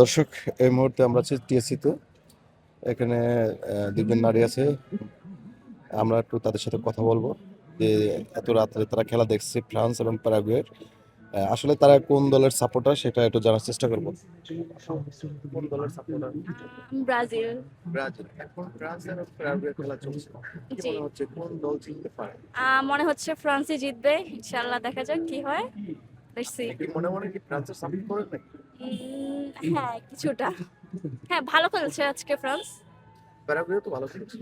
দর্শক, এই মুহূর্তে আমরা আছি টিএসসিতে। এখানে দুজন নারী আছে। আমরা একটু তাদের সাথে কথা বলবো যে এত রাত্রে তারা খেলা দেখছে ফ্রান্স এবং প্যারাগুয়ের। আসলে তারা কোন দলের সাপোর্টার সেটা একটু জানার চেষ্টা করব। কোন দলের সাপোর্টার? ব্রাজিল। ব্রাজিল। এখন ফ্রান্স এবং প্যারাগুয়ের খেলা চলছে, কি জি। মনে হচ্ছে কোন দল জিততে পারে? মনে হচ্ছে ফ্রান্সই জিতবে, ইনশাল্লাহ। দেখা যাক কি হয়। Let's see. কি মনে মনে কি ফ্রান্সের সাপোর্ট করেন নাকি? হ্যাঁ, কিছুটা। হ্যাঁ, ভালো খেলছে আজকে ফ্রান্স। প্যারাগুয়ে তো ভালো খেলছে।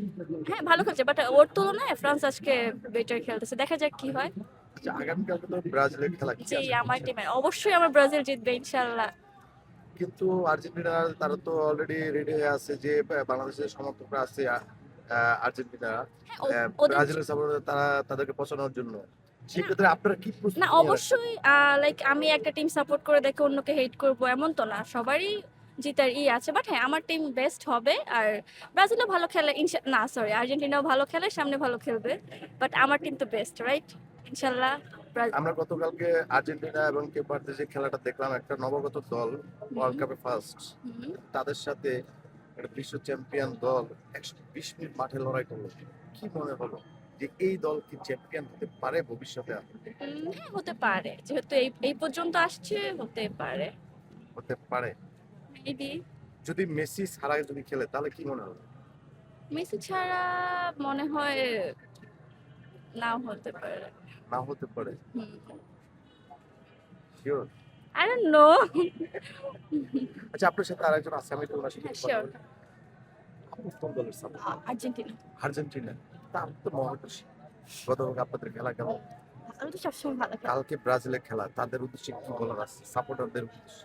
হ্যাঁ, ভালো খেলছে, বাট ওর তুলনায় ফ্রান্স আজকে বেটার খেলতেছে। দেখা যাক কি হয়। আচ্ছা, আগামীকালকে তো ব্রাজিলের খেলা, কি জি, আশা আমার করছেন? টিমে অবশ্যই আমার ব্রাজিল জিতবে ইনশাল্লাহ। কিন্তু আর্জেন্টিনা তারা তো অলরেডি রেডি হয়ে আছে যে বাংলাদেশের সমর্থকরা আছে আর্জেন্টিনা হ্যাঁ, ওদের ব্রাজিলের সাপোর্টার, তারা তাদেরকে পছানোর জন্য। না, সেক্ষেত্রে আপনারা কি না, প্রস্তুতি নিয়ে রাখছেন? অবশ্যই। লাইক আমি একটা টিম সাপোর্ট করে দেখে অন্যকে হেট করব এমন তো না, সবারই জিতার আছে। বাট হ্যাঁ, আমার টিম বেস্ট হবে। আর ব্রাজিলও ভালো খেলে, না সরি, আর্জেন্টিনাও ভালো খেলে, সামনে ভালো খেলবে। বাট আমার টিম তো বেস্ট, রাইট? ইনশাল্লাহ। আমরা গতকালকে আর্জেন্টিনা এবং কেপ ভার্দে যে খেলাটা দেখলাম, একটা নবাগত দল, ওয়ার্ল্ড কাপে ফার্স্ট, তাদের সাথে একটা বিশ্ব চ্যাম্পিয়ন দল 120 মিনিট মাঠে লড়াই করলো। কি মনে হলো যে এই দল কি চ্যাম্পিয়ন হতে পারে ভবিষ্যতে? হ্যাঁ, হতে পারে, যেহেতু এই এই পর্যন্ত আসছে, হতে পারে। হতে পারে। মেবি। যদি মেসি ছাড়া যদি খেলে তাহলে কি মনে হবে? মেসি ছাড়া মনে হয় নাও হতে পারে। না হতে পারে। হুম। শিওর? I don't know. আচ্ছা, আপনার সাথে আরেকজন আছে, আমি একটু ওনার সাথে হ্যাঁ, কথা শিওর। বলি। আপনি কোন দলের সাপোর্ট? আর্জেন্টিনা। আর্জেন্টিনা। তা আপনি তো মহাখুশি। গতকালকে আপনাদের খেলা কেমন? আমি তো সবসময় ভালো খেলি। কালকে ব্রাজিলের খেলা, তাদের উদ্দেশ্যে কি বলার আছে সাপোর্টারদের উদ্দেশ্যে?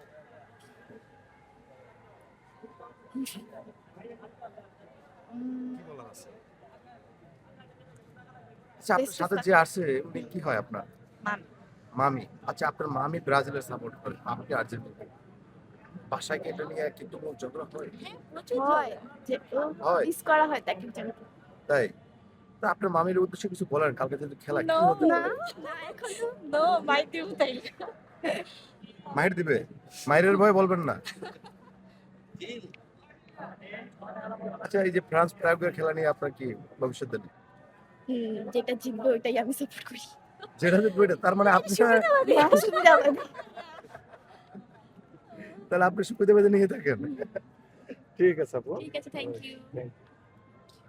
কি বলার আছে? আচ্ছা, আপনার সাথে যে আসছে উনি কি হয় আপনার? মামি। মামি। আচ্ছা, আপনার মামি ব্রাজিলের সাপোর্ট করে, আপনি আর্জেন্টিনা। বাসায় কি এটা নিয়ে কি তুমুল ঝগড়া হয়? হ্যাঁ, প্রচুর হয় যে হয়? মিস করা হয় তাকে যেন। তাই? তা আপনার মামির উদ্দেশ্যে কিছু বলেন, কালকে যদি খেলা কি নো, হতে না পারে? না, এখনো নো, মাই দিও তাইলে। মাইর দিবে? মাইরের ভয় বলবেন না। আচ্ছা, এই যে ফ্রান্স প্যারাগুয়ের খেলা নিয়ে আপনার কি ভবিষ্যৎ বাণী? যেটা জিতবে ওইটাই আমি সাপোর্ট করি। যেটা যে বইটা, তার মানে আপনি সুবিধাবাদী। না, সুবিধাবাদী। তাহলে আপনি সুবিধাবাদী নিয়ে থাকেন। ঠিক আছে আপু। ঠিক আছে, থ্যাংক ইউ।